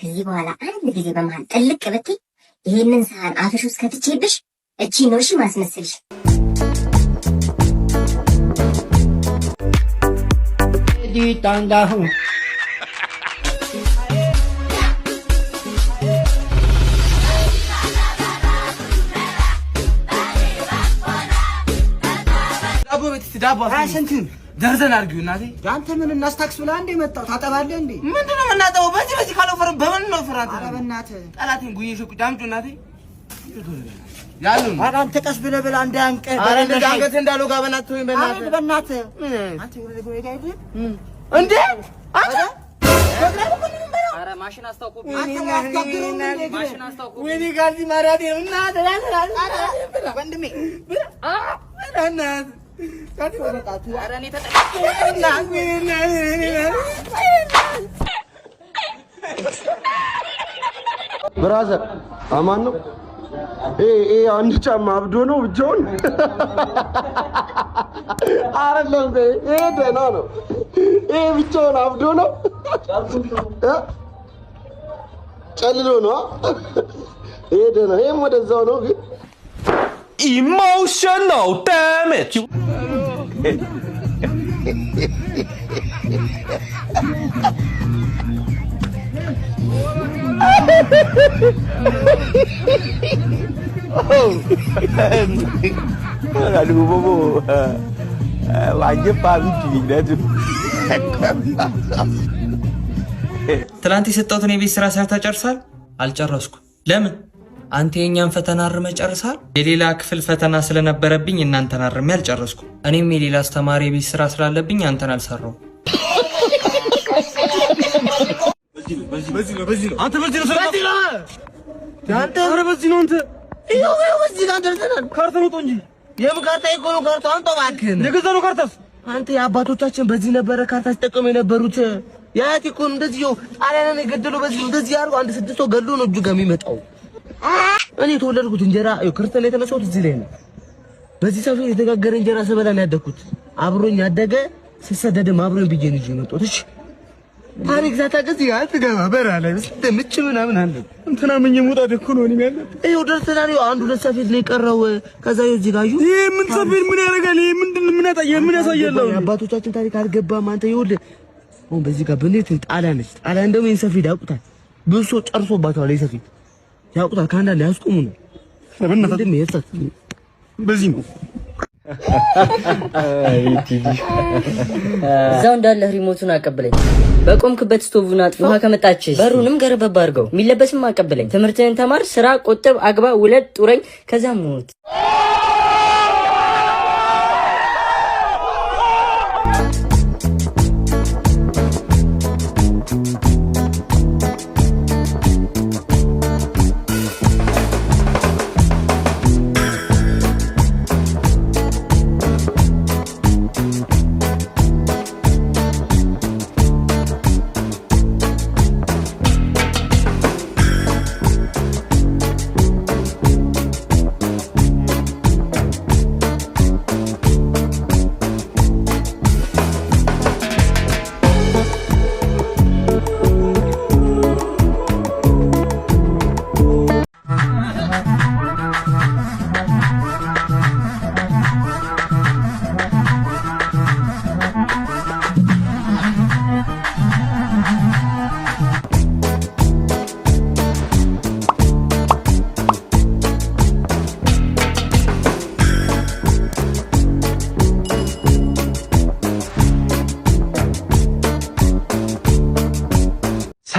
ከዚህ በኋላ አንድ ጊዜ በመሃል ጥልቅ ብትይ ይሄንን ሰሃን አፍሽ ውስጥ ከትቼብሽ እቺ ነው እሺ ማስመሰልሽ። ዲታንዳሁ ዳቦ አሰንቲም ደርዘን አርጊው እናቴ። ያንተ ምን እናስታክስ ብላ እንደ መጣው ታጠባለህ እንዴ? ምንድነው የምናጠበው? በዚህ ካለው በምን ነው ፍራንት? ኧረ በእናትህ ጠላቴን ጉዬ ሸቁ ዳምጩ እናቴ። ያሉን ኧረ አንተ ቀስ ብለህ ብላ እንዳንቀ ኧረ እንዳንገት እንዳለው ጋር በእናትህ ወይ በእናትህ በእናትህ አንተ ወደ ጎይ ጋር ይደል እንዴ አንተ ኧረ ማሽን አስታውቁብኝ። ማሽን አስታውቁብኝ። ወይኔ ጋዚ ማራዴ እናትህ ኧረ ወንድሜ እናትህ ብራዘር አማን ነው። አንድ ጫማ አብዶ ነው ብቻውን አይደለም። ደህና ነው። ብቻውን አብዶ ነው ጨልሎ ነው። ደህና ይሄም ወደዛው ነው ግን emotional damage. Aduh bobo, wajib pagi dah tu. ትላንት የሰጠሁትን የቤት ስራ ሰርታ ጨርሳል? አልጨረስኩም። ለምን? አንተ የኛን ፈተና አርመ ጨርሳል? የሌላ ክፍል ፈተና ስለነበረብኝ እናንተን አርሜ አልጨረስኩም። እኔም የሌላ አስተማሪ የቤት ስራ ስላለብኝ አንተን አልሰራው። በዚህ ነው አንተ በዚህ ነው አንተ ኧረ በዚህ ነው አንተ ይኸው በዚህ ጋር ደርሰናል። ካርታ ነው እንጂ የምን ካርታ ይቆሉ ካርታ አንተ እባክህ የገዛ ነው ካርታስ አንተ የአባቶቻችን በዚህ ነበረ ካርታ ሲጠቀሙ የነበሩት። ያቲ እኮ እንደዚህ ጣሊያንን የገደለው በዚህ እንደዚህ ያርጉ አንድ 6 ሰው ገሎ ነው እጁ ጋር የሚመጣው። እኔ የተወለድኩት እንጀራ ክርስቲያን የተነሳሁት እዚህ ላይ ነው። በዚህ ሰው የተጋገረ እንጀራ ስበላ ነው ያደግኩት። አብሮኝ ያደገ ሲሰደድም አብሮኝ ብዬ ነው የመጣሁት። እሺ ታሪክ ዛታገዝ ያልተገባ በራለ ምች ምናምን አለ እንትና ምን ይሞጣ እኮ ነው እኔ ያለው ይኸው ደርሰናል። አንዱ ለሰፊት ነው የቀረው። ከዛ እዚህ ጋር ይሄ ምን ሰፊት ምን ያደርጋል? ይሄ ምንድን ምን ያሳያል? አባቶቻችን ታሪክ አልገባም አንተ። ይኸውልህ አሁን በዚህ ጋር በኔት ጣሊያን ነች። ጣሊያን ደግሞ ይሄን ሰፊት ያውቁታል። ብዙ ሰው ጨርሶባታል። ይሄ ሰፊት ያውቁታል። ካንዳ ላይ ያስቆሙ ነው በእናትህ ይሄታት በዚህ ነው እዛው እንዳለ ሪሞቱን አቀበለኝ። በቆምክበት ስቶቭን አጥፋ። ውሃ ከመጣች በሩንም ገረበብ አድርገው። የሚለበስም አቀበለኝ። ትምህርትህን ተማር፣ ስራ፣ ቆጥብ፣ አግባ፣ ውለድ፣ ጡረኝ፣ ከዛ ሞት።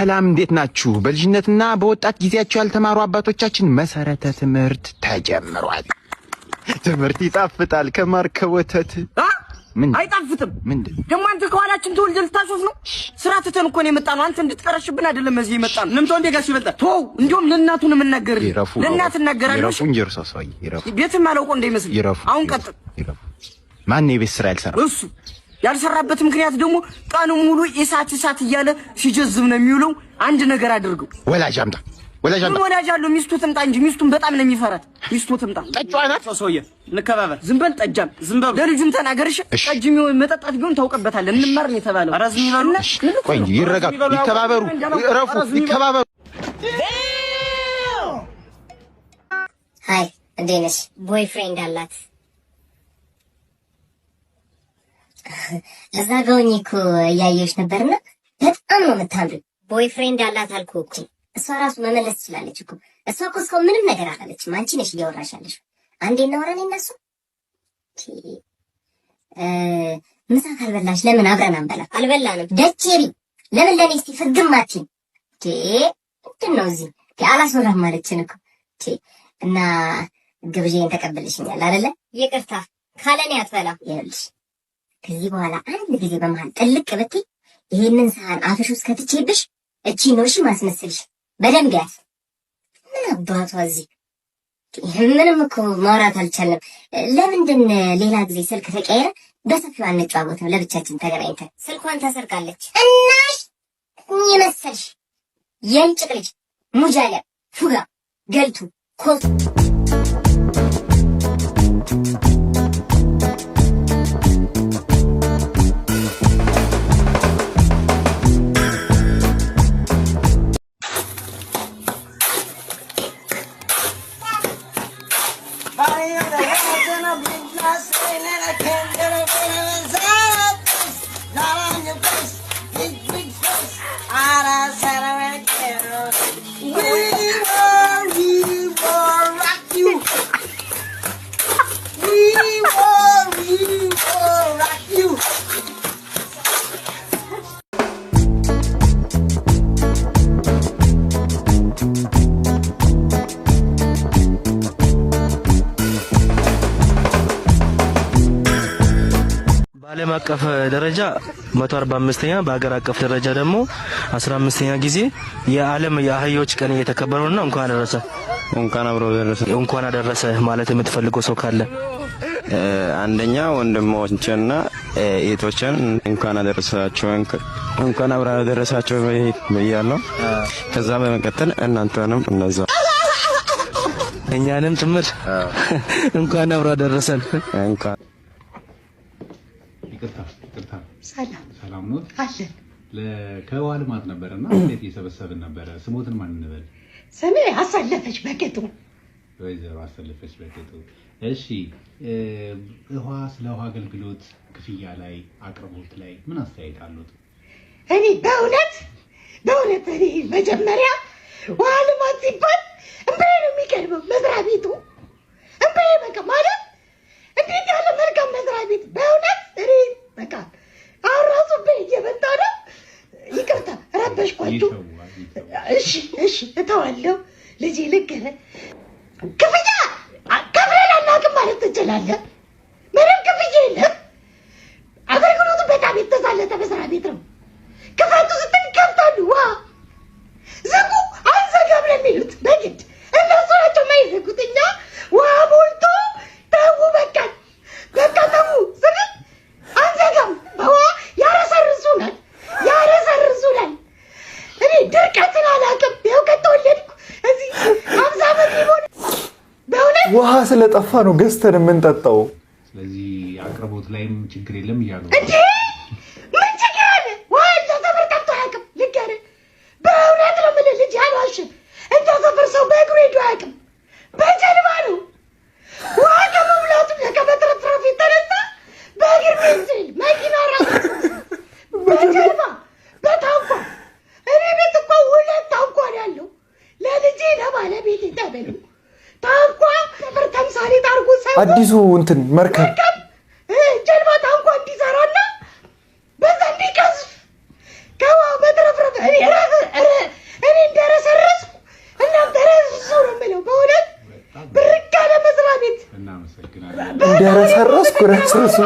ሰላም እንዴት ናችሁ? በልጅነትና በወጣት ጊዜያቸው ያልተማሩ አባቶቻችን መሰረተ ትምህርት ተጀምሯል። ትምህርት ይጣፍጣል ከማር ከወተት። ምን አይጣፍጥም? ምንድን ደግሞ አንተ ከኋላችን ተወልደህ ልታሾፍ ነው? ስራ ትተን እኮ ነው የመጣነው። አንተ እንድትቀረሽብን አይደለም እዚህ የመጣነው። ንምቶ እንደ ጋር ሲበልጣ ቶ እንዲሁም ለእናቱ ነው የምናገርልህ። ለእናት እናገራለሁ። ይረፉ እንጂ እርሶ ሰውዬ ይረፉ። ቤትም አላውቀው እንደይመስል። አሁን ቀጥል። ይረፉ። ማን ነው የቤት ስራ ያልሰራ? እሱ ያልሰራበት ምክንያት ደግሞ ቀኑ ሙሉ ኢሳት እያለ ሲጀዝብ ነው የሚውለው። አንድ ነገር አድርገው። ወላጅ አምጣ። ወላጅ አምጣ። ምን ወላጅ አለው? ሚስቱ ትምጣ እንጂ ሚስቱን በጣም ነው የሚፈራት። ሚስቱ ትምጣ። ጠጪው አይናት ሰውዬ እንከባበር። ዝም በል ጠጃም፣ ዝም በል ለልጁም ተናገርሽ። ጠጅ መጠጣት ቢሆን ታውቀበታለህ። እንማር ነው የተባለው። ኧረ ዝም ይበሉ። ቆይ ይረጋ፣ ይከባበሩ፣ እረፉ፣ ይከባበሩ። ሃይ እንዴት ነሽ? ቦይፍሬንድ አላት። እዛ ጋውኝ እኮ እያየሁሽ ነበርና በጣም ነው የምታምሪው። ቦይፍሬንድ አላት አልኩህ እኮ። እሷ ራሱ መመለስ ትችላለች እኮ። እሷ እኮ እስካሁን ምንም ነገር አላለችም። አንቺ ነሽ እያወራሽ ያለሽ። አንዴ እናወራ እኔ እና እሷ። ምሳ ካልበላሽ ለምን አብረን አንበላ? አልበላንም። ደቼሪ ለምን ለኔ እስቲ ፍግም አትይም? ምንድን ነው እዚህ አላስወራም ማለችን እኮ እና ግብዣዬን ተቀበልሽኛል አይደለ? ይቅርታ ካለኔ አትበላም። ይኸውልሽ ከዚህ በኋላ አንድ ጊዜ በመሃል ጥልቅ ብትይ ይሄንን ሰሃን አፍሽ ውስጥ ከትቼብሽ እቺ ኖርሽ ማስመስልሽ በደንብ ያዝ። ምን አባቷ እዚህ ምንም እኮ ማውራት አልቻለም። ለምንድን ሌላ ጊዜ ስልክ ተቀየረ በሰፊው አንጫወትም? ለብቻችን ተገናኝተን ስልኳን ታሰርቃለች። እናሽ የመሰልሽ የእንጭቅ ልጅ ሙጃለ ፉጋ ገልቱ ኮስ በዓለም አቀፍ ደረጃ 145ኛ በአገር አቀፍ ደረጃ ደግሞ 15ኛ ጊዜ የዓለም የአህዮች ቀን እየተከበረ ነውና እንኳን አደረሰ። እንኳን አብሮ ደረሰ። እንኳን አደረሰ ማለት የምትፈልገው ሰው ካለ? አንደኛ ወንድሞቼና እህቶቼን እንኳን አደረሳችሁ፣ እንኳን አብሮ አደረሳችሁ ብያለሁ። ከዛ በመቀጠል እናንተንም እነዛ እኛንም ጭምር እንኳን አብሮ አደረሰን። እንኳን ይቅርታ ሰላም ነው አለ ከውሃ ልማት ነበርና እንዴት እየሰበሰብን ነበረ። ስሞትን ማን እንበል? ስሜ አሳለፈች በቅጡ። ወይዘሮ አሳለፈች በቅጡ። እሺ ስለ ውሃ አገልግሎት ክፍያ ላይ አቅርቦት ላይ ምን አስተያየት አሉት? እኔ በእውነት እኔ መጀመሪያ ውሃ ልማት ሲባል እምባዬ ነው የሚቀርበው። መስሪያ ቤቱ እምባዬ በቃ ማለት እንዴት ያለ መልካም መስሪያ ቤት በእውነት እኔ በቃ አሁን ራሱ እየመጣ ነው። ይቅርታ ረበሽኳችሁ። እሺ እተዋለሁ። ልጄ ልገረ ክፍያ ከፍለን አናውቅም ማለት ትችላለህ። ምንም ክፍያ የለም። አገልግሎቱ በጣም የተሳለጠ መስሪያ ቤት ነው። ክፈቱ ስትል ይከፍታሉ። ዝጉ አንዘጋም ነው የሚሉት በግድ እነሱ ናቸው የማይዘጉት። እኛ ውሃ ሞልቶ ተው በቃ ተው ስንል አንዘጋም። በውሃ ያረሰርሱናል። እኔ ድርቀትን አላውቅም። ይኸው ከተወለድኩ እዚህ 50 ዓመት ሊሆን በእውነት ውሃ ስለጠፋ ነው ገዝተን የምንጠጣው። ስለዚህ አቅርቦት ላይም ችግር የለም እያሉ እንዴ? ምን ችግር አለ? ውሃ እዛ ሰፈር ጠፍቶ አያውቅም። ልንገርህ በእውነት ነው የምልህ ልጅ አልዋሽም። እዛ ሰፈር ሰው በእግሩ ሄዶ አያውቅም። በጀልባ ነው ውሃ ከመሙላቱ ከመትረፍረፍ የተነሳ በእግር ቤንዚን መኪና ራሱ በጀልባ በታንኳ እኔ ቤት እኮ 2 ታንኳ ነው ያለው። ለልጄ ለባለቤቴ ተበሉ ታንኳ ነበር ተምሳሌ ታርጉ ሰው አዲሱ እንትን መርከብ ጀልባ ታንኳ እንዲሰራና በዛ እንዲቀዝፍ ከውሃ መትረፍረፍ እኔ እንደረሰረስኩ እናንተ ረስሱ ነው የምለው። በእውነት ብርቅ ያለ መስሪያ ቤት እናመሰግናለን። እንደረሰረስኩ ረስርሱ